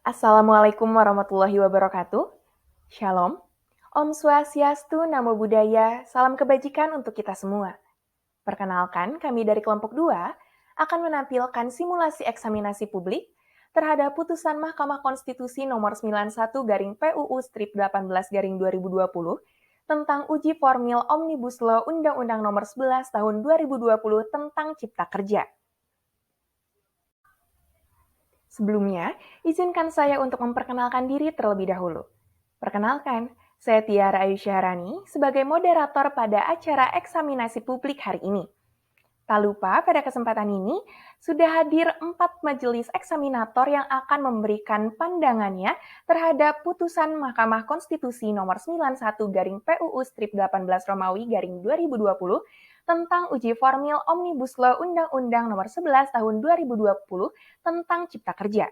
Assalamualaikum warahmatullahi wabarakatuh. Shalom. Om Swastiastu, Namo Buddhaya, salam kebajikan untuk kita semua. Perkenalkan, kami dari kelompok 2 akan menampilkan simulasi eksaminasi publik terhadap putusan Mahkamah Konstitusi nomor 91/PUU-18/2020 tentang uji formil Omnibus Law Undang-Undang nomor 11 tahun 2020 tentang Cipta Kerja. Sebelumnya, izinkan saya untuk memperkenalkan diri terlebih dahulu. Perkenalkan, saya Tiara Ayu Syahrani sebagai moderator pada acara eksaminasi publik hari ini. Tak lupa, pada kesempatan ini sudah hadir 4 majelis eksaminator yang akan memberikan pandangannya terhadap putusan Mahkamah Konstitusi nomor 91/PUU-18 Romawi /2020 tentang uji formil Omnibus Law Undang-Undang nomor 11 tahun 2020 tentang Cipta Kerja.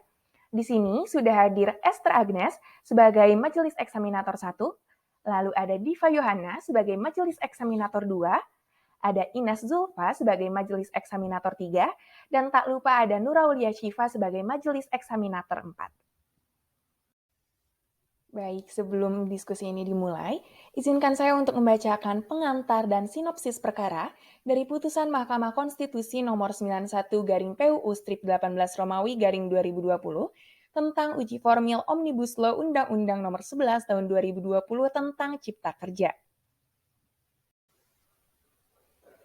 Di sini sudah hadir Esther Agnes sebagai majelis eksaminator 1, lalu ada Diva Yohana sebagai majelis eksaminator 2, ada Ines Zulfa sebagai majelis eksaminator 3, dan tak lupa ada Nuraulia Syifa sebagai majelis eksaminator 4. Baik, sebelum diskusi ini dimulai, izinkan saya untuk membacakan pengantar dan sinopsis perkara dari putusan Mahkamah Konstitusi nomor 91/PUU-18 Romawi /2020 tentang uji formil Omnibus Law Undang-Undang nomor 11 tahun 2020 tentang Cipta Kerja.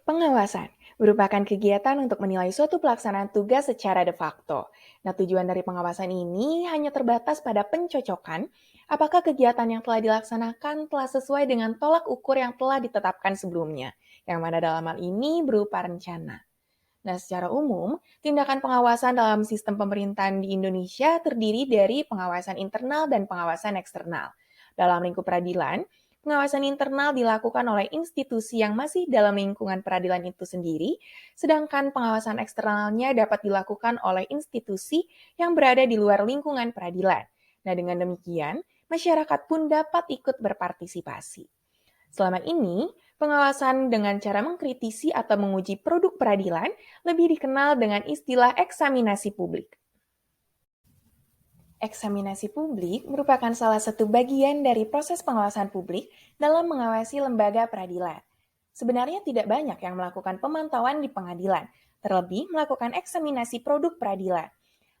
Pengawasan merupakan kegiatan untuk menilai suatu pelaksanaan tugas secara de facto. Nah, tujuan dari pengawasan ini hanya terbatas pada pencocokan apakah kegiatan yang telah dilaksanakan telah sesuai dengan tolak ukur yang telah ditetapkan sebelumnya, yang mana dalam hal ini berupa rencana. Nah, secara umum, tindakan pengawasan dalam sistem pemerintahan di Indonesia terdiri dari pengawasan internal dan pengawasan eksternal. Dalam lingkup peradilan, pengawasan internal dilakukan oleh institusi yang masih dalam lingkungan peradilan itu sendiri, sedangkan pengawasan eksternalnya dapat dilakukan oleh institusi yang berada di luar lingkungan peradilan. Nah, dengan demikian, masyarakat pun dapat ikut berpartisipasi. Selama ini, pengawasan dengan cara mengkritisi atau menguji produk peradilan lebih dikenal dengan istilah eksaminasi publik. Eksaminasi publik merupakan salah satu bagian dari proses pengawasan publik dalam mengawasi lembaga peradilan. Sebenarnya tidak banyak yang melakukan pemantauan di pengadilan, terlebih melakukan eksaminasi produk peradilan.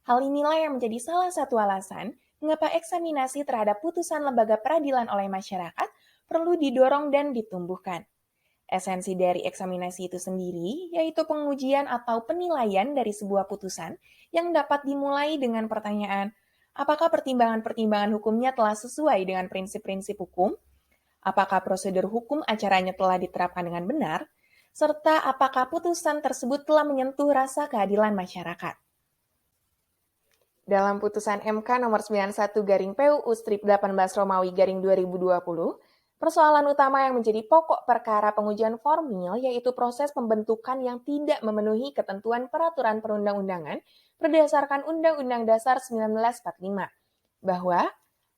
Hal inilah yang menjadi salah satu alasan mengapa eksaminasi terhadap putusan lembaga peradilan oleh masyarakat perlu didorong dan ditumbuhkan. Esensi dari eksaminasi itu sendiri yaitu pengujian atau penilaian dari sebuah putusan yang dapat dimulai dengan pertanyaan, apakah pertimbangan-pertimbangan hukumnya telah sesuai dengan prinsip-prinsip hukum? Apakah prosedur hukum acaranya telah diterapkan dengan benar? Serta apakah putusan tersebut telah menyentuh rasa keadilan masyarakat? Dalam putusan MK nomor 91/PUU-18 Romawi /2020, persoalan utama yang menjadi pokok perkara pengujian formil yaitu proses pembentukan yang tidak memenuhi ketentuan peraturan perundang-undangan berdasarkan Undang-Undang Dasar 1945, bahwa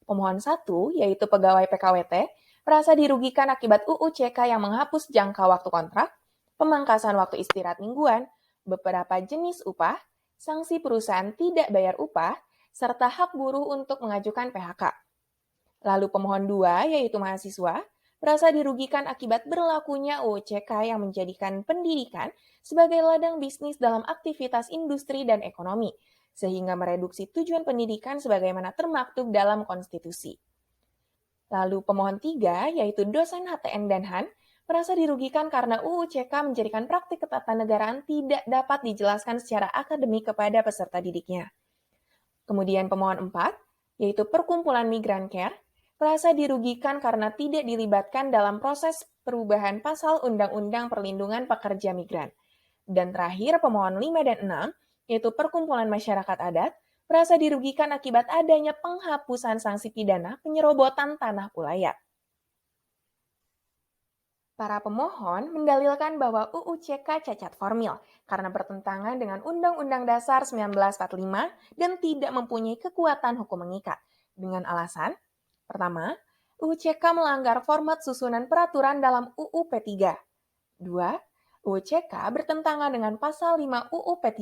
pemohon 1, yaitu pegawai PKWT, merasa dirugikan akibat UU CK yang menghapus jangka waktu kontrak, pemangkasan waktu istirahat mingguan, beberapa jenis upah, sanksi perusahaan tidak bayar upah, serta hak buruh untuk mengajukan PHK. Lalu pemohon 2, yaitu mahasiswa, merasa dirugikan akibat berlakunya UU CK yang menjadikan pendidikan sebagai ladang bisnis dalam aktivitas industri dan ekonomi, sehingga mereduksi tujuan pendidikan sebagaimana termaktub dalam konstitusi. Lalu pemohon 3, yaitu dosen HTN dan HAN, merasa dirugikan karena UU CK menjadikan praktik ketatanegaraan tidak dapat dijelaskan secara akademik kepada peserta didiknya. Kemudian pemohon 4, yaitu Perkumpulan Migran Care, merasa dirugikan karena tidak dilibatkan dalam proses perubahan pasal Undang-Undang Perlindungan Pekerja Migran. Dan terakhir pemohon 5 dan 6, yaitu Perkumpulan Masyarakat Adat, merasa dirugikan akibat adanya penghapusan sanksi pidana penyerobotan tanah ulayat. Para pemohon mendalilkan bahwa UU CK cacat formil karena bertentangan dengan Undang-Undang Dasar 1945 dan tidak mempunyai kekuatan hukum mengikat. Dengan alasan, pertama, UU CK melanggar format susunan peraturan dalam UU P3. 2. UU CK bertentangan dengan pasal 5 UU P3,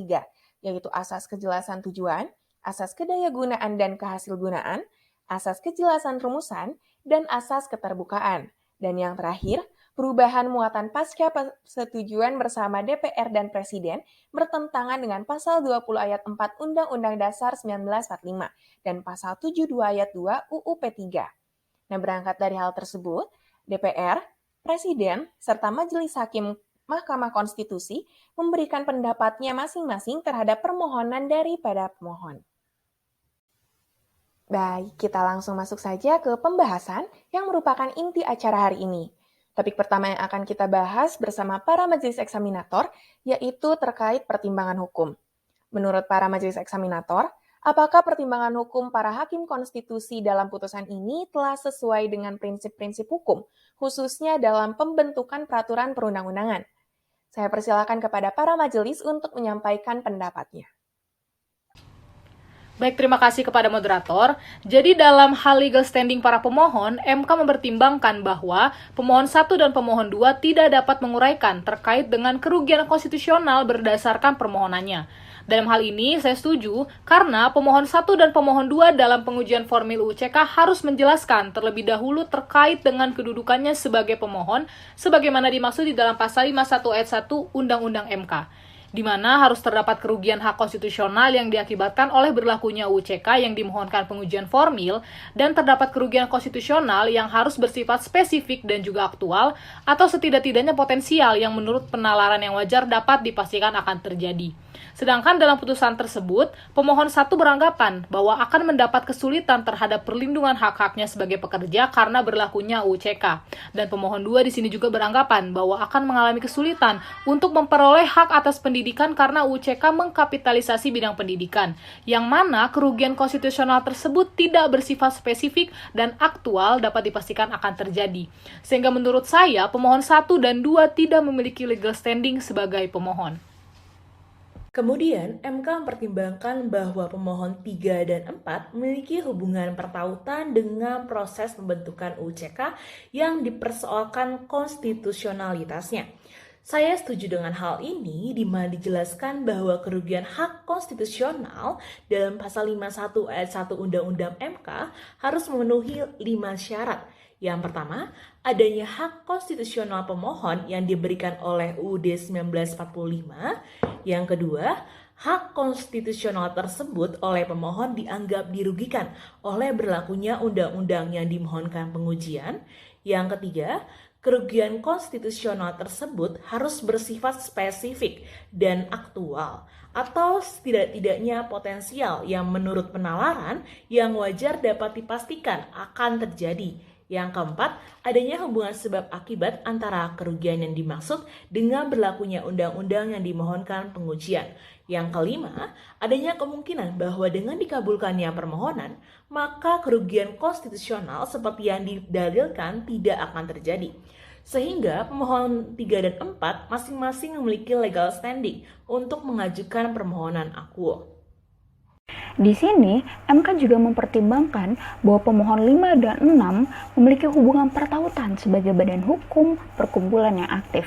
yaitu asas kejelasan tujuan, asas kedayagunaan dan kehasilgunaan, asas kejelasan rumusan, dan asas keterbukaan. Dan yang terakhir, perubahan muatan pasca persetujuan bersama DPR dan Presiden bertentangan dengan pasal 20 ayat 4 Undang-Undang Dasar 1945 dan pasal 72 ayat 2 UU P3. Nah, berangkat dari hal tersebut, DPR, Presiden, serta Majelis Hakim Mahkamah Konstitusi memberikan pendapatnya masing-masing terhadap permohonan daripada pemohon. Baik, kita langsung masuk saja ke pembahasan yang merupakan inti acara hari ini. Topik pertama yang akan kita bahas bersama para majelis eksaminator yaitu terkait pertimbangan hukum. Menurut para majelis eksaminator, apakah pertimbangan hukum para hakim konstitusi dalam putusan ini telah sesuai dengan prinsip-prinsip hukum, khususnya dalam pembentukan peraturan perundang-undangan? Saya persilakan kepada para majelis untuk menyampaikan pendapatnya. Baik, terima kasih kepada moderator. Jadi dalam hal legal standing para pemohon, MK mempertimbangkan bahwa pemohon 1 dan pemohon 2 tidak dapat menguraikan terkait dengan kerugian konstitusional berdasarkan permohonannya. Dalam hal ini, saya setuju karena pemohon 1 dan pemohon 2 dalam pengujian formil UCK harus menjelaskan terlebih dahulu terkait dengan kedudukannya sebagai pemohon, sebagaimana dimaksud di dalam pasal 51 ayat 1 Undang-Undang MK. Di mana harus terdapat kerugian hak konstitusional yang diakibatkan oleh berlakunya UCK yang dimohonkan pengujian formil, dan terdapat kerugian konstitusional yang harus bersifat spesifik dan juga aktual, atau setidak-tidaknya potensial yang menurut penalaran yang wajar dapat dipastikan akan terjadi. Sedangkan dalam putusan tersebut, pemohon 1 beranggapan bahwa akan mendapat kesulitan terhadap perlindungan hak-haknya sebagai pekerja karena berlakunya UCK. Dan pemohon 2 di sini juga beranggapan bahwa akan mengalami kesulitan untuk memperoleh hak atas pendidikan karena UCK mengkapitalisasi bidang pendidikan, yang mana kerugian konstitusional tersebut tidak bersifat spesifik dan aktual dapat dipastikan akan terjadi. Sehingga menurut saya, pemohon 1 dan 2 tidak memiliki legal standing sebagai pemohon. Kemudian, MK mempertimbangkan bahwa pemohon 3 dan 4 memiliki hubungan pertautan dengan proses pembentukan UCK yang dipersoalkan konstitusionalitasnya. Saya setuju dengan hal ini di mana dijelaskan bahwa kerugian hak konstitusional dalam pasal 51 ayat 1 Undang-Undang MK harus memenuhi 5 syarat. Yang pertama, adanya hak konstitusional pemohon yang diberikan oleh UUD 1945. Yang kedua, hak konstitusional tersebut oleh pemohon dianggap dirugikan oleh berlakunya undang-undang yang dimohonkan pengujian. Yang ketiga, kerugian konstitusional tersebut harus bersifat spesifik dan aktual, atau setidak-tidaknya potensial yang menurut penalaran yang wajar dapat dipastikan akan terjadi. Yang keempat, adanya hubungan sebab akibat antara kerugian yang dimaksud dengan berlakunya undang-undang yang dimohonkan pengujian. Yang kelima, adanya kemungkinan bahwa dengan dikabulkannya permohonan, maka kerugian konstitusional seperti yang didalilkan tidak akan terjadi. Sehingga pemohon 3 dan 4 masing-masing memiliki legal standing untuk mengajukan permohonan akuo. Di sini, MK juga mempertimbangkan bahwa pemohon 5 dan 6 memiliki hubungan pertautan sebagai badan hukum perkumpulan yang aktif,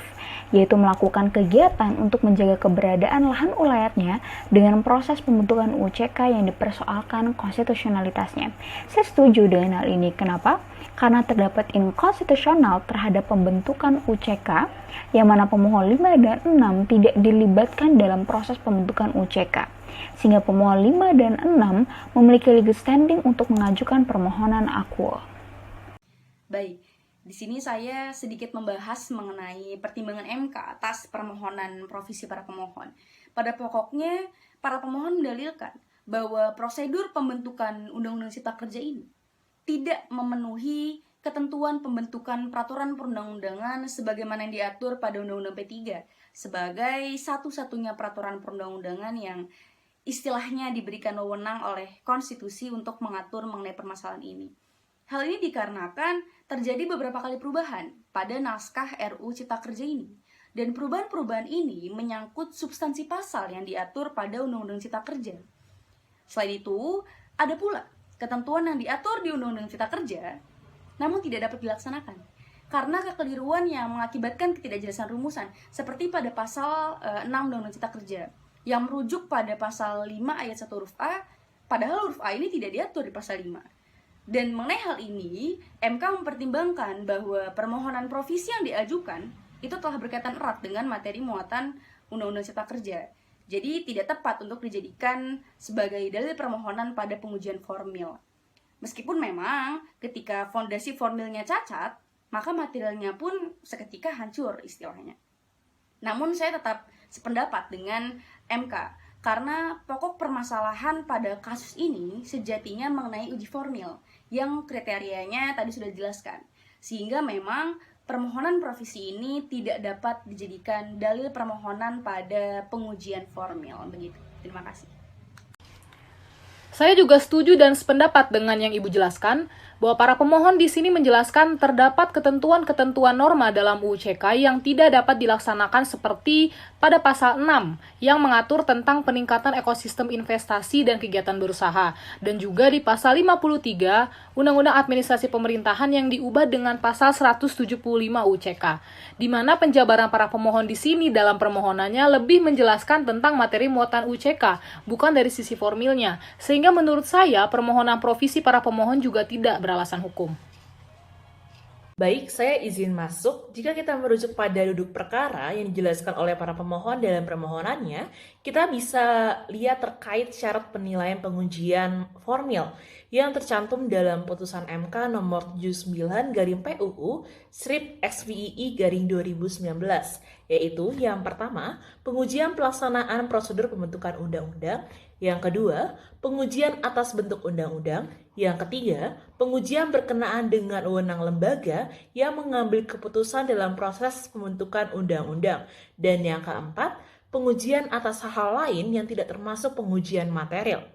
yaitu melakukan kegiatan untuk menjaga keberadaan lahan ulayatnya dengan proses pembentukan UCK yang dipersoalkan konstitusionalitasnya. Saya setuju dengan hal ini. Kenapa? Karena terdapat inkonstitusional terhadap pembentukan UCK, yang mana pemohon 5 dan 6 tidak dilibatkan dalam proses pembentukan UCK. Sehingga pemohon 5 dan 6 memiliki legal standing untuk mengajukan permohonan akuo. Baik, di sini saya sedikit membahas mengenai pertimbangan MK atas permohonan provisi para pemohon. Pada pokoknya, para pemohon mendalilkan bahwa prosedur pembentukan Undang-Undang Cipta Kerja ini tidak memenuhi ketentuan pembentukan peraturan perundang-undangan sebagaimana yang diatur pada Undang-Undang P3 sebagai satu-satunya peraturan perundang-undangan yang istilahnya diberikan wewenang oleh konstitusi untuk mengatur mengenai permasalahan ini. Hal ini dikarenakan terjadi beberapa kali perubahan pada naskah RUU Cipta Kerja ini. Dan perubahan-perubahan ini menyangkut substansi pasal yang diatur pada Undang-Undang Cipta Kerja. Selain itu, ada pula ketentuan yang diatur di Undang-Undang Cipta Kerja namun tidak dapat dilaksanakan karena kekeliruan yang mengakibatkan ketidakjelasan rumusan, seperti pada pasal 6 Undang-Undang Cipta Kerja yang merujuk pada pasal 5 ayat 1 huruf A padahal huruf A ini tidak diatur di pasal 5. Dan mengenai hal ini, MK mempertimbangkan bahwa permohonan provisi yang diajukan itu telah berkaitan erat dengan materi muatan Undang-Undang Cipta Kerja. Jadi tidak tepat untuk dijadikan sebagai dalil permohonan pada pengujian formil. Meskipun memang ketika fondasi formilnya cacat, maka materialnya pun seketika hancur istilahnya. Namun saya tetap sependapat dengan MK, karena pokok permasalahan pada kasus ini sejatinya mengenai uji formil, yang kriterianya tadi sudah dijelaskan. Sehingga memang permohonan provisi ini tidak dapat dijadikan dalil permohonan pada pengujian formil. Begitu. Terima kasih. Saya juga setuju dan sependapat dengan yang Ibu jelaskan, bahwa para pemohon di sini menjelaskan terdapat ketentuan-ketentuan norma dalam UU CK yang tidak dapat dilaksanakan seperti pada pasal 6 yang mengatur tentang peningkatan ekosistem investasi dan kegiatan berusaha, dan juga di pasal 53 Undang-Undang Administrasi Pemerintahan yang diubah dengan pasal 175 UU CK, di mana penjabaran para pemohon di sini dalam permohonannya lebih menjelaskan tentang materi muatan UU CK, bukan dari sisi formilnya, sehingga menurut saya permohonan provisi para pemohon juga tidak beralasan hukum. Baik, saya izin masuk. Jika kita merujuk pada duduk perkara yang dijelaskan oleh para pemohon dalam permohonannya, kita bisa lihat terkait syarat penilaian pengujian formil yang tercantum dalam putusan MK nomor 79/PUU strip XVII 2019, yaitu yang pertama, pengujian pelaksanaan prosedur pembentukan undang-undang, yang kedua, pengujian atas bentuk undang-undang, yang ketiga, pengujian berkenaan dengan wewenang lembaga yang mengambil keputusan dalam proses pembentukan undang-undang, dan yang keempat, pengujian atas hal-hal lain yang tidak termasuk pengujian material.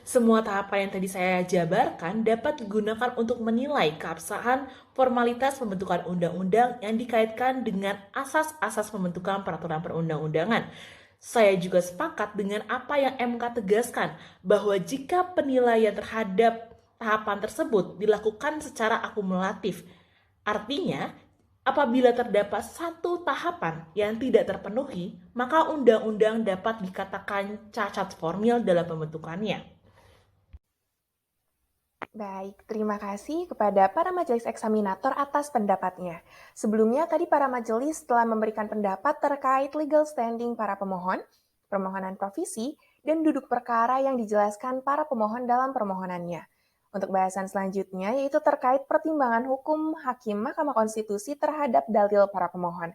Semua tahapan yang tadi saya jabarkan dapat digunakan untuk menilai keabsahan formalitas pembentukan undang-undang yang dikaitkan dengan asas-asas pembentukan peraturan perundang-undangan. Saya juga sepakat dengan apa yang MK tegaskan, bahwa jika penilaian terhadap tahapan tersebut dilakukan secara akumulatif, artinya apabila terdapat satu tahapan yang tidak terpenuhi, maka undang-undang dapat dikatakan cacat formil dalam pembentukannya. Baik, terima kasih kepada para majelis eksaminator atas pendapatnya. Sebelumnya tadi para majelis telah memberikan pendapat terkait legal standing para pemohon, permohonan provisi, dan duduk perkara yang dijelaskan para pemohon dalam permohonannya. Untuk bahasan selanjutnya yaitu terkait pertimbangan hukum Hakim Mahkamah Konstitusi terhadap dalil para pemohon.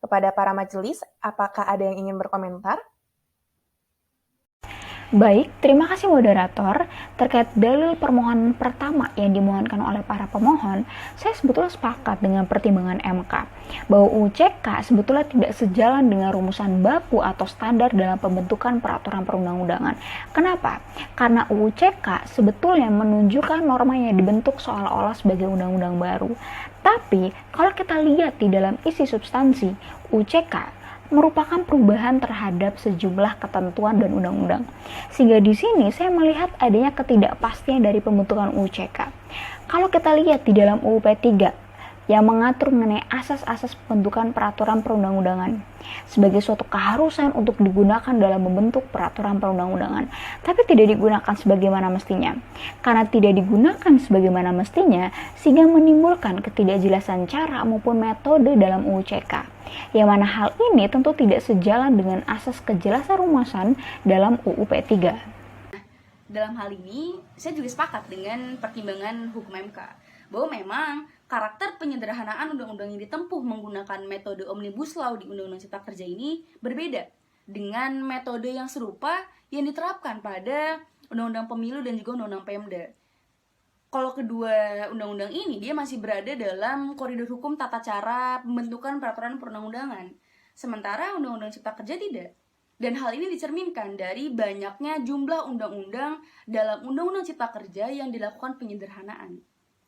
Kepada para majelis, apakah ada yang ingin berkomentar? Baik, terima kasih moderator. Terkait dalil permohonan pertama yang dimohonkan oleh para pemohon, saya sebetulnya sepakat dengan pertimbangan MK bahwa UU CK sebetulnya tidak sejalan dengan rumusan baku atau standar dalam pembentukan peraturan perundang-undangan. Kenapa? Karena UU CK sebetulnya menunjukkan norma yang dibentuk seolah-olah sebagai undang-undang baru. Tapi, kalau kita lihat di dalam isi substansi, UU CK merupakan perubahan terhadap sejumlah ketentuan dan undang-undang. Sehingga di sini saya melihat adanya ketidakpastian dari pembentukan UU CK. Kalau kita lihat di dalam UU P3 yang mengatur mengenai asas-asas pembentukan peraturan perundang-undangan sebagai suatu keharusan untuk digunakan dalam membentuk peraturan perundang-undangan, tapi tidak digunakan sebagaimana mestinya. Karena tidak digunakan sebagaimana mestinya, sehingga menimbulkan ketidakjelasan cara maupun metode dalam UU CK. Yang mana hal ini tentu tidak sejalan dengan asas kejelasan rumusan dalam UU P3. Dalam hal ini, saya juga sepakat dengan pertimbangan hukum MK bahwa memang karakter penyederhanaan undang-undang yang ditempuh menggunakan metode Omnibus Law di Undang-Undang Cipta Kerja ini berbeda dengan metode yang serupa yang diterapkan pada Undang-Undang Pemilu dan juga Undang-Undang Pemda. Kalau kedua undang-undang ini dia masih berada dalam koridor hukum tata cara pembentukan peraturan perundang-undangan, sementara Undang-Undang Cipta Kerja tidak. Dan hal ini dicerminkan dari banyaknya jumlah undang-undang dalam Undang-Undang Cipta Kerja yang dilakukan penyederhanaan.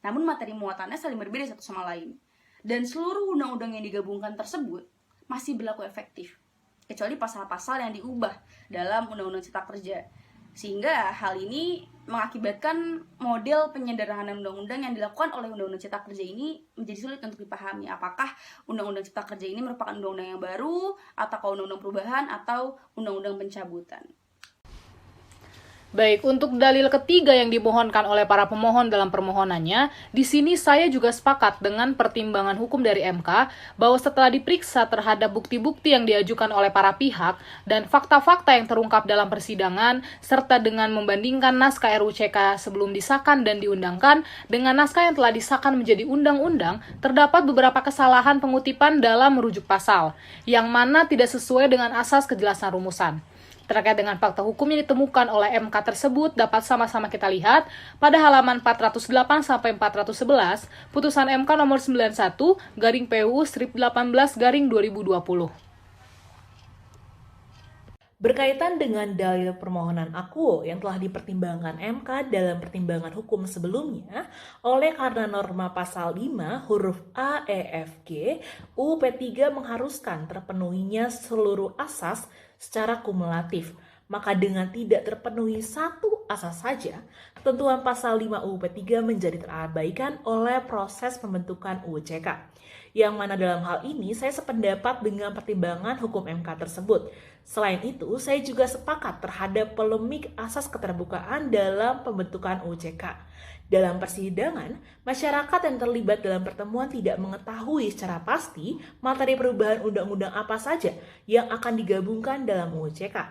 Namun materi muatannya saling berbeda satu sama lain. Dan seluruh undang-undang yang digabungkan tersebut masih berlaku efektif, kecuali pasal-pasal yang diubah dalam Undang-Undang Cipta Kerja. Sehingga hal ini mengakibatkan model penyederhanaan undang-undang yang dilakukan oleh Undang-Undang Cipta Kerja ini menjadi sulit untuk dipahami. Apakah Undang-Undang Cipta Kerja ini merupakan undang-undang yang baru, atau undang-undang perubahan, atau undang-undang pencabutan. Baik, untuk dalil ketiga yang dimohonkan oleh para pemohon dalam permohonannya, di sini saya juga sepakat dengan pertimbangan hukum dari MK bahwa setelah diperiksa terhadap bukti-bukti yang diajukan oleh para pihak dan fakta-fakta yang terungkap dalam persidangan, serta dengan membandingkan naskah RUU-CK sebelum disahkan dan diundangkan dengan naskah yang telah disahkan menjadi undang-undang, terdapat beberapa kesalahan pengutipan dalam merujuk pasal, yang mana tidak sesuai dengan asas kejelasan rumusan. Terkait dengan fakta hukum yang ditemukan oleh MK tersebut dapat sama-sama kita lihat pada halaman 408-411 putusan MK nomor 91/PU/18/2020. Berkaitan dengan dalil permohonan akuo yang telah dipertimbangkan MK dalam pertimbangan hukum sebelumnya, oleh karena norma pasal 5 huruf A, E, F, G, UU P3 mengharuskan terpenuhinya seluruh asas secara kumulatif, maka dengan tidak terpenuhi satu asas saja, ketentuan pasal 5 UU P3 menjadi terabaikan oleh proses pembentukan UU CK. Yang mana dalam hal ini saya sependapat dengan pertimbangan hukum MK tersebut. Selain itu, saya juga sepakat terhadap polemik asas keterbukaan dalam pembentukan UU CK. Dalam persidangan, masyarakat yang terlibat dalam pertemuan tidak mengetahui secara pasti materi perubahan undang-undang apa saja yang akan digabungkan dalam UU CK.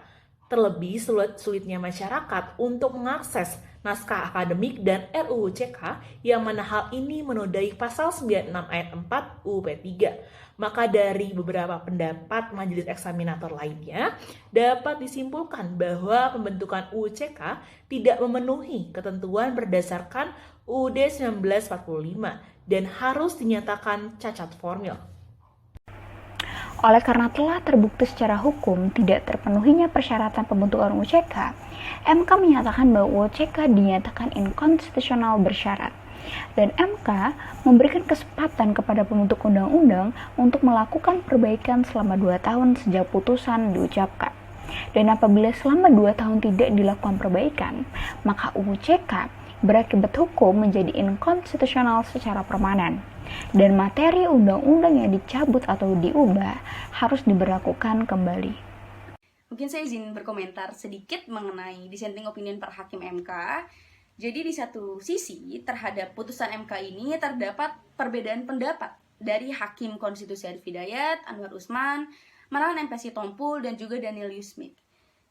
Terlebih sulitnya masyarakat untuk mengakses naskah akademik dan RUU CK yang mana hal ini menodai pasal 96 ayat 4 UU P3. Maka dari beberapa pendapat majelis eksaminator lainnya, dapat disimpulkan bahwa pembentukan UU CK tidak memenuhi ketentuan berdasarkan UUD 1945 dan harus dinyatakan cacat formil. Oleh karena telah terbukti secara hukum tidak terpenuhinya persyaratan pembentukan UU CK, MK menyatakan bahwa UU CK dinyatakan inkonstitusional bersyarat. Dan MK memberikan kesempatan kepada pembentuk undang-undang untuk melakukan perbaikan selama 2 tahun sejak putusan diucapkan. Dan apabila selama 2 tahun tidak dilakukan perbaikan, maka UU CK berakibat hukum menjadi inkonstitusional secara permanen. Dan materi undang-undang yang dicabut atau diubah harus diberlakukan kembali. Mungkin saya izin berkomentar sedikit mengenai dissenting opinion per hakim MK. Jadi di satu sisi terhadap putusan MK ini terdapat perbedaan pendapat dari Hakim Konstitusi Arif Hidayat, Anwar Usman, Marwan M. Sitompul, dan juga Daniel Yusmik.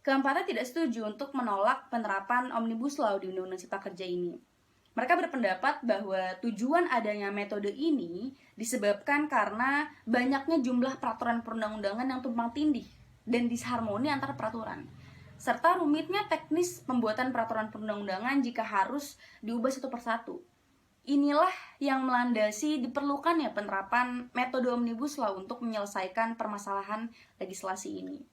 Keempatnya tidak setuju untuk menolak penerapan Omnibus Law di Undang-Undang Cipta Kerja ini. Mereka berpendapat bahwa tujuan adanya metode ini disebabkan karena banyaknya jumlah peraturan perundang-undangan yang tumpang tindih dan disharmoni antar peraturan, serta rumitnya teknis pembuatan peraturan perundang-undangan jika harus diubah satu persatu. Inilah yang melandasi diperlukannya penerapan metode Omnibus Law untuk menyelesaikan permasalahan legislasi ini.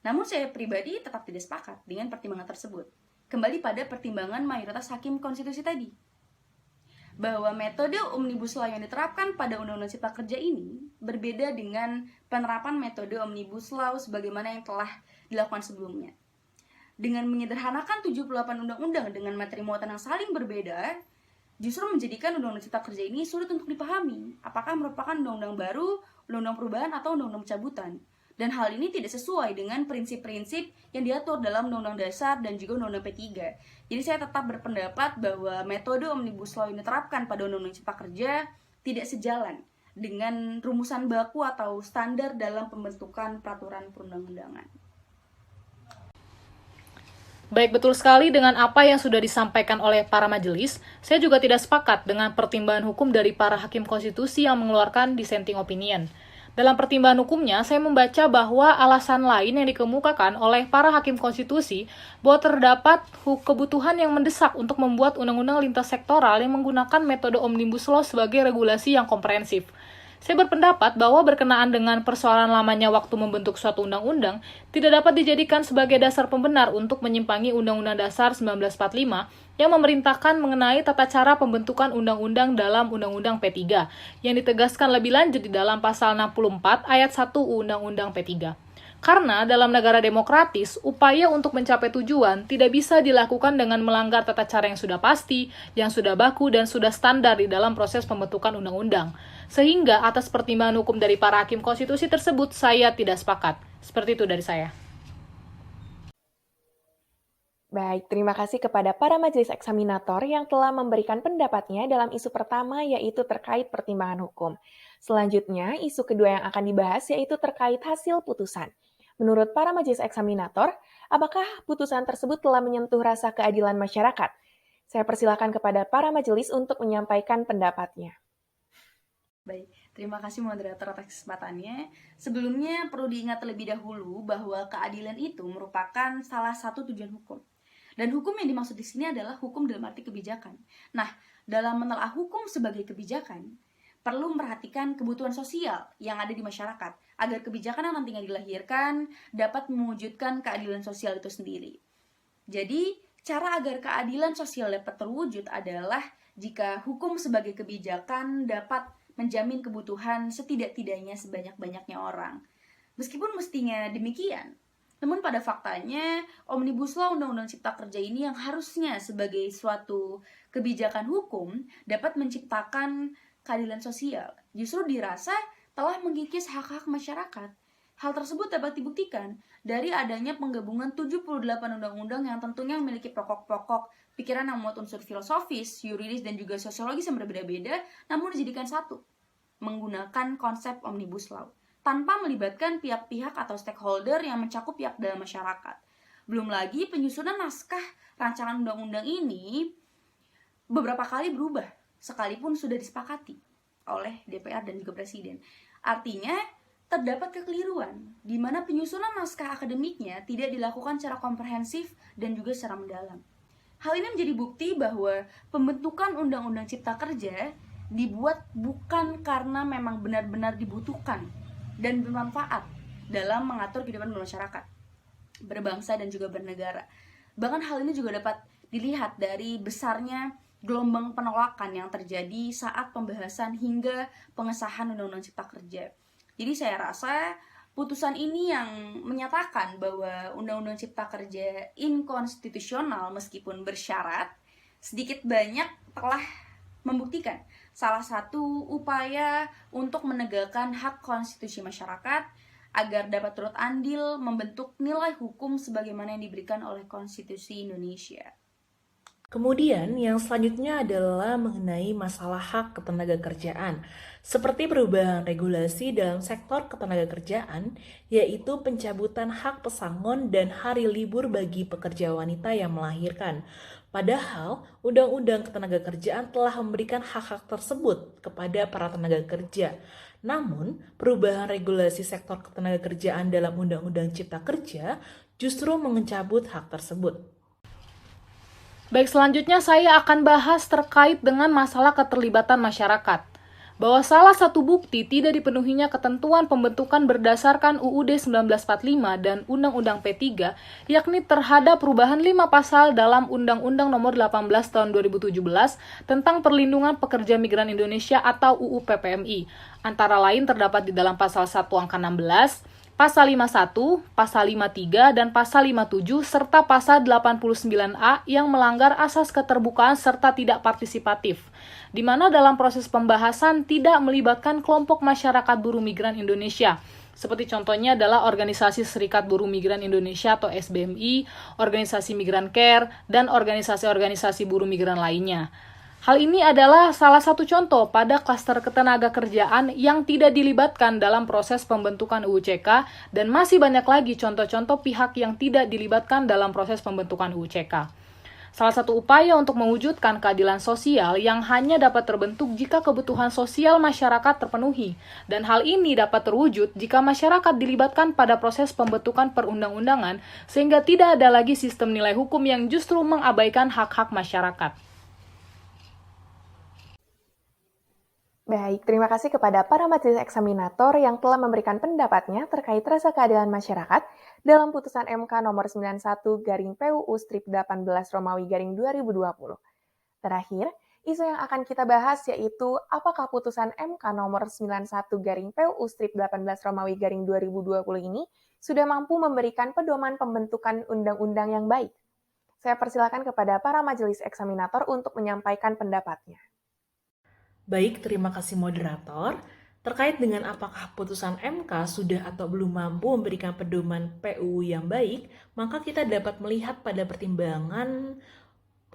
Namun saya pribadi tetap tidak sepakat dengan pertimbangan tersebut. Kembali pada pertimbangan mayoritas hakim konstitusi tadi, bahwa metode Omnibus Law yang diterapkan pada Undang-Undang Cipta Kerja ini berbeda dengan penerapan metode Omnibus Law sebagaimana yang telah dilakukan sebelumnya. Dengan menyederhanakan 78 undang-undang dengan materi muatan yang saling berbeda, justru menjadikan Undang-Undang Cipta Kerja ini sulit untuk dipahami apakah merupakan undang-undang baru, undang-undang perubahan, atau undang-undang pencabutan. Dan hal ini tidak sesuai dengan prinsip-prinsip yang diatur dalam Undang-Undang Dasar dan juga Undang-Undang P3. Jadi saya tetap berpendapat bahwa metode Omnibus Law yang diterapkan pada Undang-Undang Cipta Kerja tidak sejalan dengan rumusan baku atau standar dalam pembentukan peraturan perundang-undangan. Baik, betul sekali dengan apa yang sudah disampaikan oleh para majelis. Saya juga tidak sepakat dengan pertimbangan hukum dari para hakim konstitusi yang mengeluarkan dissenting opinion. Dalam pertimbangan hukumnya, saya membaca bahwa alasan lain yang dikemukakan oleh para hakim konstitusi bahwa terdapat kebutuhan yang mendesak untuk membuat undang-undang lintas sektoral yang menggunakan metode Omnibus Law sebagai regulasi yang komprehensif. Saya berpendapat bahwa berkenaan dengan persoalan lamanya waktu membentuk suatu undang-undang tidak dapat dijadikan sebagai dasar pembenar untuk menyimpangi Undang-Undang Dasar 1945 yang memerintahkan mengenai tata cara pembentukan undang-undang dalam Undang-Undang P3 yang ditegaskan lebih lanjut di dalam pasal 64 ayat 1 Undang-Undang P3. Karena dalam negara demokratis, upaya untuk mencapai tujuan tidak bisa dilakukan dengan melanggar tata cara yang sudah pasti, yang sudah baku, dan sudah standar di dalam proses pembentukan undang-undang. Sehingga atas pertimbangan hukum dari para hakim konstitusi tersebut, saya tidak sepakat. Seperti itu dari saya. Baik, terima kasih kepada para majelis eksaminator yang telah memberikan pendapatnya dalam isu pertama yaitu terkait pertimbangan hukum. Selanjutnya, isu kedua yang akan dibahas yaitu terkait hasil putusan. Menurut para majelis eksaminator, apakah putusan tersebut telah menyentuh rasa keadilan masyarakat? Saya persilakan kepada para majelis untuk menyampaikan pendapatnya. Baik, terima kasih moderator atas kesempatannya. Sebelumnya perlu diingat terlebih dahulu bahwa keadilan itu merupakan salah satu tujuan hukum. Dan hukum yang dimaksud di sini adalah hukum dalam arti kebijakan. Nah, dalam menelaah hukum sebagai kebijakan, perlu memperhatikan kebutuhan sosial yang ada di masyarakat agar kebijakan yang nantinya dilahirkan dapat mewujudkan keadilan sosial itu sendiri. Jadi, cara agar keadilan sosial dapat terwujud adalah jika hukum sebagai kebijakan dapat menjamin kebutuhan setidak-tidaknya sebanyak-banyaknya orang. Meskipun mestinya demikian, namun pada faktanya, Omnibus Law Undang-Undang Cipta Kerja ini yang harusnya sebagai suatu kebijakan hukum dapat menciptakan keadilan sosial, justru dirasa telah mengikis hak-hak masyarakat. Hal tersebut dapat dibuktikan dari adanya penggabungan 78 undang-undang yang tentunya memiliki pokok-pokok pikiran yang memuat unsur filosofis, yuridis, dan juga sosiologis yang berbeda-beda, namun dijadikan satu, menggunakan konsep Omnibus Law, tanpa melibatkan pihak-pihak atau stakeholder yang mencakup pihak dalam masyarakat. Belum lagi penyusunan naskah rancangan undang-undang ini beberapa kali berubah, sekalipun sudah disepakati oleh DPR dan juga Presiden. Artinya, terdapat kekeliruan, di mana penyusunan naskah akademiknya tidak dilakukan secara komprehensif dan juga secara mendalam. Hal ini menjadi bukti bahwa pembentukan Undang-Undang Cipta Kerja dibuat bukan karena memang benar-benar dibutuhkan dan bermanfaat dalam mengatur kehidupan bermasyarakat, berbangsa, dan juga bernegara. Bahkan hal ini juga dapat dilihat dari besarnya gelombang penolakan yang terjadi saat pembahasan hingga pengesahan Undang-Undang Cipta Kerja. Jadi saya rasa putusan ini yang menyatakan bahwa Undang-Undang Cipta Kerja inkonstitusional meskipun bersyarat, sedikit banyak telah membuktikan salah satu upaya untuk menegakkan hak konstitusi masyarakat agar dapat turut andil membentuk nilai hukum sebagaimana yang diberikan oleh Konstitusi Indonesia. Kemudian yang selanjutnya adalah mengenai masalah hak ketenagakerjaan, seperti perubahan regulasi dalam sektor ketenagakerjaan, yaitu pencabutan hak pesangon dan hari libur bagi pekerja wanita yang melahirkan. Padahal, Undang-Undang Ketenagakerjaan telah memberikan hak-hak tersebut kepada para tenaga kerja. Namun, perubahan regulasi sektor ketenagakerjaan dalam Undang-Undang Cipta Kerja justru mencabut hak tersebut. Baik, selanjutnya saya akan bahas terkait dengan masalah keterlibatan masyarakat. Bahwa salah satu bukti tidak dipenuhinya ketentuan pembentukan berdasarkan UUD 1945 dan Undang-Undang P3, yakni terhadap perubahan 5 pasal dalam Undang-Undang Nomor 18 Tahun 2017 tentang Perlindungan Pekerja Migran Indonesia atau UU PPMI. Antara lain terdapat di dalam pasal 1 angka 16, Pasal 51, Pasal 53, dan Pasal 57, serta Pasal 89A yang melanggar asas keterbukaan serta tidak partisipatif, di mana dalam proses pembahasan tidak melibatkan kelompok masyarakat buruh migran Indonesia, seperti contohnya adalah Organisasi Serikat Buruh Migran Indonesia atau SBMI, Organisasi Migran Care, dan organisasi-organisasi buruh migran lainnya. Hal ini adalah salah satu contoh pada klaster ketenagakerjaan yang tidak dilibatkan dalam proses pembentukan UU CK, dan masih banyak lagi contoh-contoh pihak yang tidak dilibatkan dalam proses pembentukan UU CK. Salah satu upaya untuk mewujudkan keadilan sosial yang hanya dapat terbentuk jika kebutuhan sosial masyarakat terpenuhi, dan hal ini dapat terwujud jika masyarakat dilibatkan pada proses pembentukan perundang-undangan sehingga tidak ada lagi sistem nilai hukum yang justru mengabaikan hak-hak masyarakat. Baik, terima kasih kepada para majelis eksaminator yang telah memberikan pendapatnya terkait rasa keadilan masyarakat dalam putusan MK nomor 91/PUU-18/Romawi-2020. Terakhir, isu yang akan kita bahas yaitu apakah putusan MK nomor 91/PUU-18/Romawi-2020 ini sudah mampu memberikan pedoman pembentukan undang-undang yang baik. Saya persilakan kepada para majelis eksaminator untuk menyampaikan pendapatnya. Baik, terima kasih moderator. Terkait dengan apakah putusan MK sudah atau belum mampu memberikan pedoman PUU yang baik, maka kita dapat melihat pada pertimbangan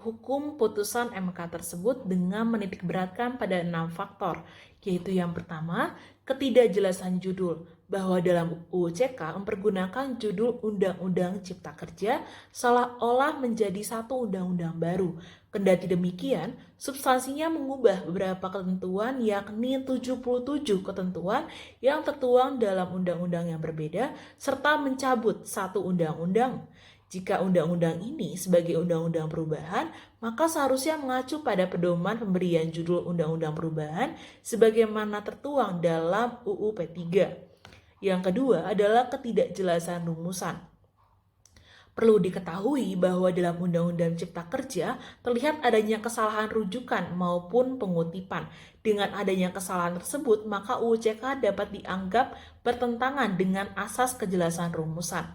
hukum putusan MK tersebut dengan menitikberatkan pada 6 faktor, yaitu yang pertama, ketidakjelasan judul, bahwa dalam UU CK mempergunakan judul Undang-Undang Cipta Kerja seolah-olah menjadi satu undang-undang baru. Kendati demikian, substansinya mengubah beberapa ketentuan yakni 77 ketentuan yang tertuang dalam undang-undang yang berbeda serta mencabut satu undang-undang. Jika undang-undang ini sebagai undang-undang perubahan, maka seharusnya mengacu pada pedoman pemberian judul undang-undang perubahan sebagaimana tertuang dalam UU P3. Yang kedua adalah ketidakjelasan rumusan. Perlu diketahui bahwa dalam Undang-Undang Cipta Kerja terlihat adanya kesalahan rujukan maupun pengutipan. Dengan adanya kesalahan tersebut, maka UU CK dapat dianggap bertentangan dengan asas kejelasan rumusan.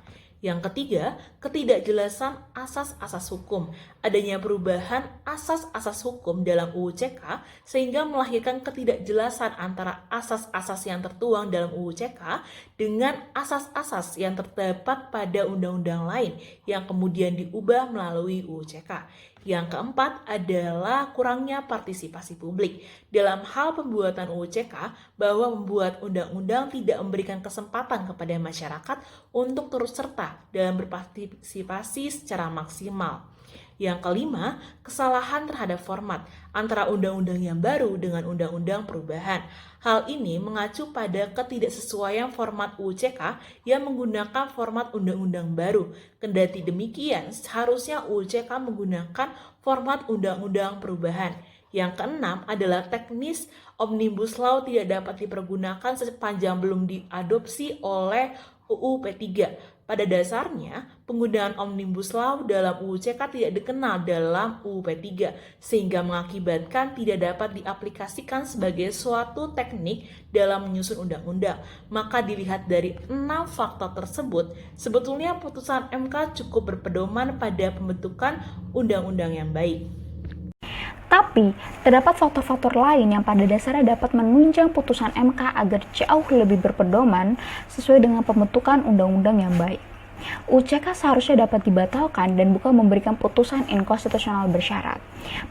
Yang ketiga, ketidakjelasan asas-asas hukum. Adanya perubahan asas-asas hukum dalam UU CK sehingga melahirkan ketidakjelasan antara asas-asas yang tertuang dalam UU CK dengan asas-asas yang terdapat pada undang-undang lain yang kemudian diubah melalui UU CK. Yang keempat adalah kurangnya partisipasi publik. Dalam hal pembuatan UU CK, bahwa membuat undang-undang tidak memberikan kesempatan kepada masyarakat untuk turut serta dalam berpartisipasi secara maksimal. Yang kelima, kesalahan terhadap format antara undang-undang yang baru dengan undang-undang perubahan. Hal ini mengacu pada ketidaksesuaian format UU CK yang menggunakan format undang-undang baru. Kendati demikian, seharusnya UU CK menggunakan format undang-undang perubahan. Yang keenam adalah teknis Omnibus Law tidak dapat dipergunakan sepanjang belum diadopsi oleh UU P3. Pada dasarnya, penggunaan Omnibus Law dalam UU CK tidak dikenal dalam UU P3, sehingga mengakibatkan tidak dapat diaplikasikan sebagai suatu teknik dalam menyusun undang-undang. Maka dilihat dari 6 faktor tersebut, sebetulnya putusan MK cukup berpedoman pada pembentukan undang-undang yang baik. Tapi, terdapat faktor-faktor lain yang pada dasarnya dapat menunjang putusan MK agar jauh lebih berpedoman sesuai dengan pembentukan undang-undang yang baik. UU CK seharusnya dapat dibatalkan dan bukan memberikan putusan inkonstitusional bersyarat,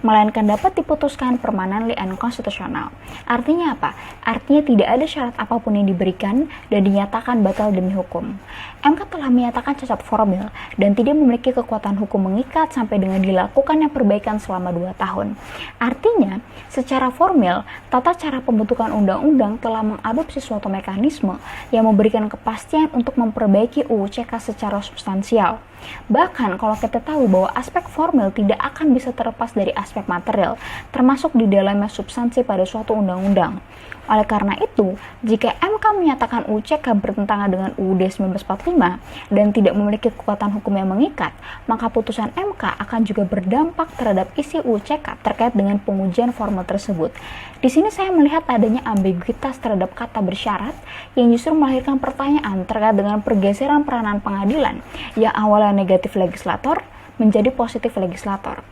melainkan dapat diputuskan permanently unconstitutional. Artinya apa? Artinya tidak ada syarat apapun yang diberikan dan dinyatakan batal demi hukum. MK telah menyatakan cacat formil dan tidak memiliki kekuatan hukum mengikat sampai dengan dilakukannya perbaikan selama 2 tahun. Artinya, secara formil, tata cara pembentukan undang-undang telah mengadopsi suatu mekanisme yang memberikan kepastian untuk memperbaiki UU CK secara substansial. Bahkan kalau kita tahu bahwa aspek formil tidak akan bisa terlepas dari aspek material, termasuk di dalamnya substansi pada suatu undang-undang. Oleh karena itu, jika MK menyatakan UU CK bertentangan dengan UUD 1945 dan tidak memiliki kekuatan hukum yang mengikat, maka putusan MK akan juga berdampak terhadap isi UU CK terkait dengan pengujian formil tersebut. Di sini saya melihat adanya ambiguitas terhadap kata bersyarat yang justru melahirkan pertanyaan terkait dengan pergeseran peranan pengadilan yang awalnya negatif legislator menjadi positif legislator.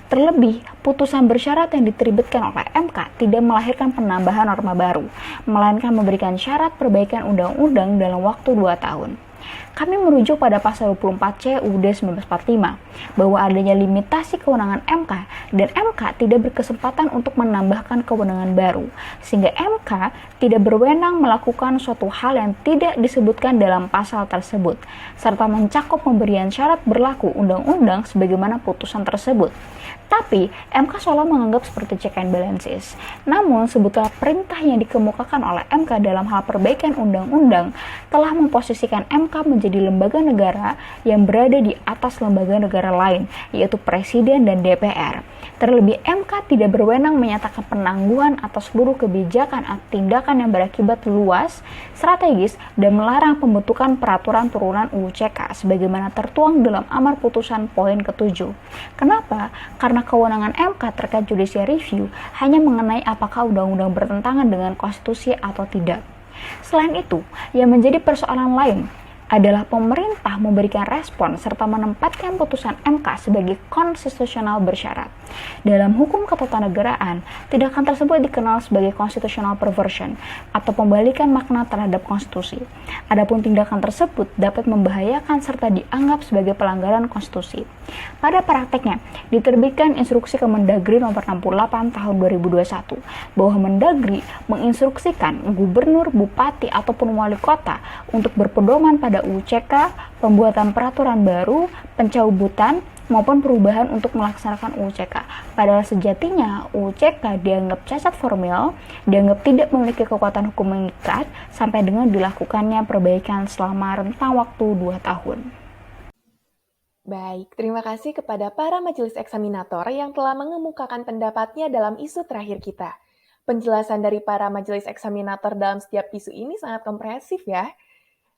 Terlebih, putusan bersyarat yang diterbitkan oleh MK tidak melahirkan penambahan norma baru, melainkan memberikan syarat perbaikan undang-undang dalam waktu 2 tahun. Kami merujuk pada pasal 24C UUD 1945 bahwa adanya limitasi kewenangan MK dan MK tidak berkesempatan untuk menambahkan kewenangan baru, sehingga MK tidak berwenang melakukan suatu hal yang tidak disebutkan dalam pasal tersebut, serta mencakup pemberian syarat berlaku undang-undang sebagaimana putusan tersebut. Tapi, MK seolah menganggap seperti check and balances. Namun, sebetulnya perintah yang dikemukakan oleh MK dalam hal perbaikan undang-undang telah memposisikan MK menjadi lembaga negara yang berada di atas lembaga negara lain, yaitu Presiden dan DPR. Terlebih, MK tidak berwenang menyatakan penangguhan atas seluruh kebijakan atau tindakan yang berakibat luas, strategis, dan melarang pembentukan peraturan turunan UU CK sebagaimana tertuang dalam amar putusan poin ke-7. Kenapa? Karena kewenangan MK terkait judicial review hanya mengenai apakah undang-undang bertentangan dengan konstitusi atau tidak. Selain itu, yang menjadi persoalan lain adalah pemerintah memberikan respon serta menempatkan putusan MK sebagai konstitusional bersyarat. Dalam hukum ketatanegaraan, tindakan tersebut dikenal sebagai constitutional perversion atau pembalikan makna terhadap konstitusi. Adapun tindakan tersebut dapat membahayakan serta dianggap sebagai pelanggaran konstitusi. Pada prakteknya, diterbitkan instruksi Kemendagri nomor 68 tahun 2021 bahwa Mendagri menginstruksikan gubernur, bupati, ataupun wali kota untuk berpedoman pada UU CK, pembuatan peraturan baru, pencabutan, maupun perubahan untuk melaksanakan UU CK. Padahal sejatinya UU CK dianggap cacat formil, dianggap tidak memiliki kekuatan hukum mengikat sampai dengan dilakukannya perbaikan selama rentang waktu 2 tahun. Baik, terima kasih kepada para majelis eksaminator yang telah mengemukakan pendapatnya dalam isu terakhir kita. Penjelasan dari para majelis eksaminator dalam setiap isu ini sangat komprehensif ya.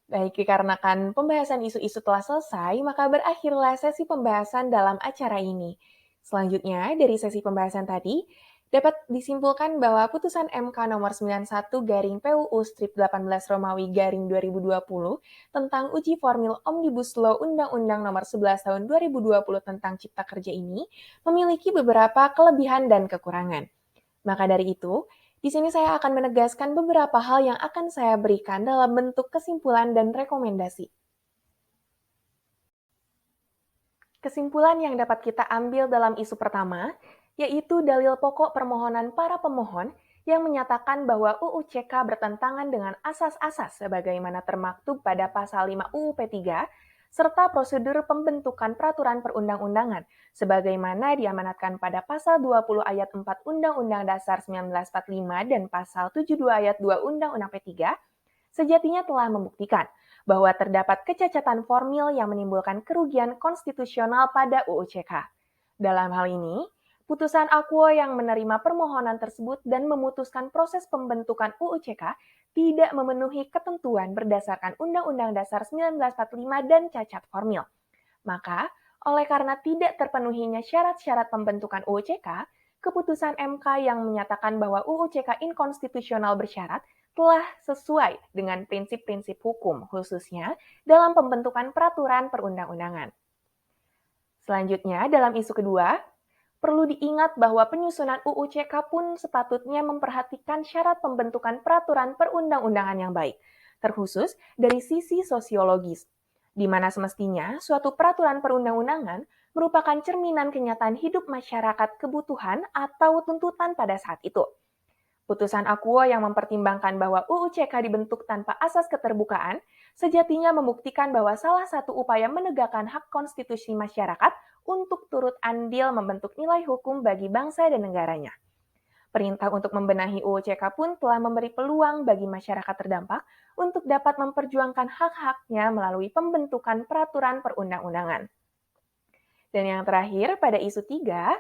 Baik, dikarenakan pembahasan isu-isu telah selesai, maka berakhirlah sesi pembahasan dalam acara ini. Selanjutnya, dari sesi pembahasan tadi, dapat disimpulkan bahwa putusan MK nomor 91/PUU/18 Romawi/2020 tentang uji formil Omnibus Law Undang-Undang nomor 11 tahun 2020 tentang Cipta Kerja ini memiliki beberapa kelebihan dan kekurangan. Maka dari itu, di sini saya akan menegaskan beberapa hal yang akan saya berikan dalam bentuk kesimpulan dan rekomendasi. Kesimpulan yang dapat kita ambil dalam isu pertama, yaitu dalil pokok permohonan para pemohon yang menyatakan bahwa UU CK bertentangan dengan asas-asas sebagaimana termaktub pada pasal 5 UU P3, serta prosedur pembentukan peraturan perundang-undangan, sebagaimana diamanatkan pada pasal 20 ayat 4 Undang-Undang Dasar 1945 dan pasal 72 ayat 2 Undang-Undang P3, sejatinya telah membuktikan bahwa terdapat kecacatan formil yang menimbulkan kerugian konstitusional pada UU CK. Dalam hal ini, putusan Akuo yang menerima permohonan tersebut dan memutuskan proses pembentukan UU CK tidak memenuhi ketentuan berdasarkan Undang-Undang Dasar 1945 dan cacat formil. Maka, oleh karena tidak terpenuhinya syarat-syarat pembentukan UU CK, keputusan MK yang menyatakan bahwa UU CK inkonstitusional bersyarat telah sesuai dengan prinsip-prinsip hukum, khususnya dalam pembentukan peraturan perundang-undangan. Selanjutnya, dalam isu kedua, perlu diingat bahwa penyusunan UU CK pun sepatutnya memperhatikan syarat pembentukan peraturan perundang-undangan yang baik, terkhusus dari sisi sosiologis, di mana semestinya suatu peraturan perundang-undangan merupakan cerminan kenyataan hidup masyarakat kebutuhan atau tuntutan pada saat itu. Putusan Akuo yang mempertimbangkan bahwa UU CK dibentuk tanpa asas keterbukaan, sejatinya membuktikan bahwa salah satu upaya menegakkan hak konstitusi masyarakat untuk turut andil membentuk nilai hukum bagi bangsa dan negaranya. Perintah untuk membenahi UU CK pun telah memberi peluang bagi masyarakat terdampak untuk dapat memperjuangkan hak-haknya melalui pembentukan peraturan perundang-undangan. Dan yang terakhir, pada isu 3,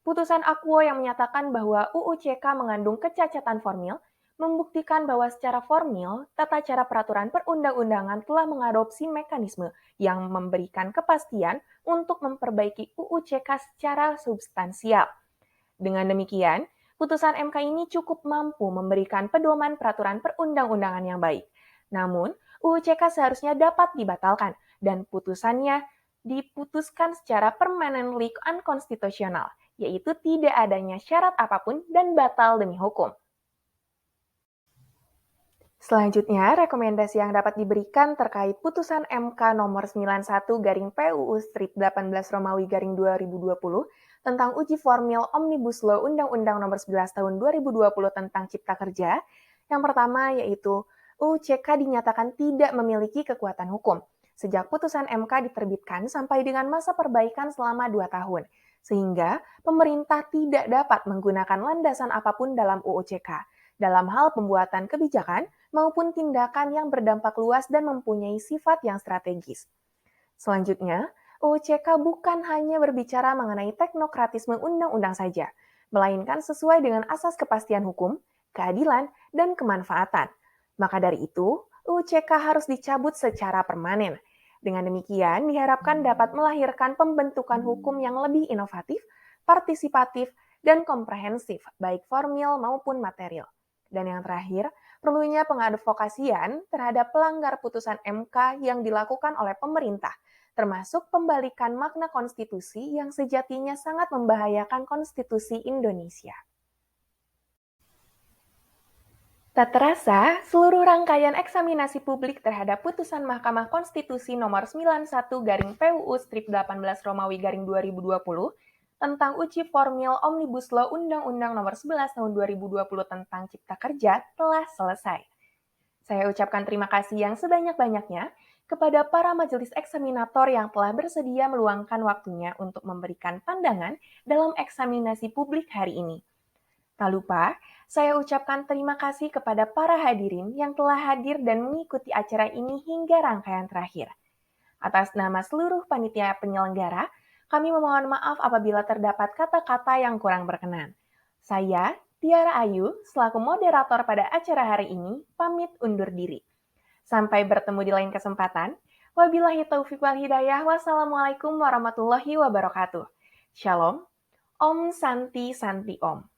putusan Akuo yang menyatakan bahwa UU CK mengandung kecacatan formil membuktikan bahwa secara formil, tata cara peraturan perundang-undangan telah mengadopsi mekanisme yang memberikan kepastian untuk memperbaiki UU CK secara substansial. Dengan demikian, putusan MK ini cukup mampu memberikan pedoman peraturan perundang-undangan yang baik. Namun, UU CK seharusnya dapat dibatalkan dan putusannya diputuskan secara permanently unconstitutional, yaitu tidak adanya syarat apapun dan batal demi hukum. Selanjutnya, rekomendasi yang dapat diberikan terkait putusan MK nomor 91/PUU/18 Romawi/2020 tentang uji formil Omnibus Law Undang-Undang nomor 11 tahun 2020 tentang Cipta Kerja. Yang pertama yaitu UU CK dinyatakan tidak memiliki kekuatan hukum sejak putusan MK diterbitkan sampai dengan masa perbaikan selama 2 tahun, sehingga pemerintah tidak dapat menggunakan landasan apapun dalam UU CK dalam hal pembuatan kebijakan maupun tindakan yang berdampak luas dan mempunyai sifat yang strategis. Selanjutnya, UU CK bukan hanya berbicara mengenai teknokratisme undang-undang saja, melainkan sesuai dengan asas kepastian hukum, keadilan, dan kemanfaatan. Maka dari itu, UU CK harus dicabut secara permanen. Dengan demikian, diharapkan dapat melahirkan pembentukan hukum yang lebih inovatif, partisipatif, dan komprehensif, baik formil maupun material. Dan yang terakhir, perlunya pengadvokasian terhadap pelanggar putusan MK yang dilakukan oleh pemerintah, termasuk pembalikan makna konstitusi yang sejatinya sangat membahayakan konstitusi Indonesia. Tak terasa, seluruh rangkaian eksaminasi publik terhadap putusan Mahkamah Konstitusi nomor 91/PUU-18 Romawi _2020 tentang uji formil Omnibus Law Undang-Undang nomor 11 tahun 2020 tentang Cipta Kerja telah selesai. Saya ucapkan terima kasih yang sebanyak-banyaknya kepada para majelis eksaminator yang telah bersedia meluangkan waktunya untuk memberikan pandangan dalam eksaminasi publik hari ini. Tak lupa, saya ucapkan terima kasih kepada para hadirin yang telah hadir dan mengikuti acara ini hingga rangkaian terakhir. Atas nama seluruh panitia penyelenggara, kami memohon maaf apabila terdapat kata-kata yang kurang berkenan. Saya, Tiara Ayu, selaku moderator pada acara hari ini, pamit undur diri. Sampai bertemu di lain kesempatan. Wabillahi taufiq wal hidayah. Wassalamualaikum warahmatullahi wabarakatuh. Shalom. Om Santi Santi Om.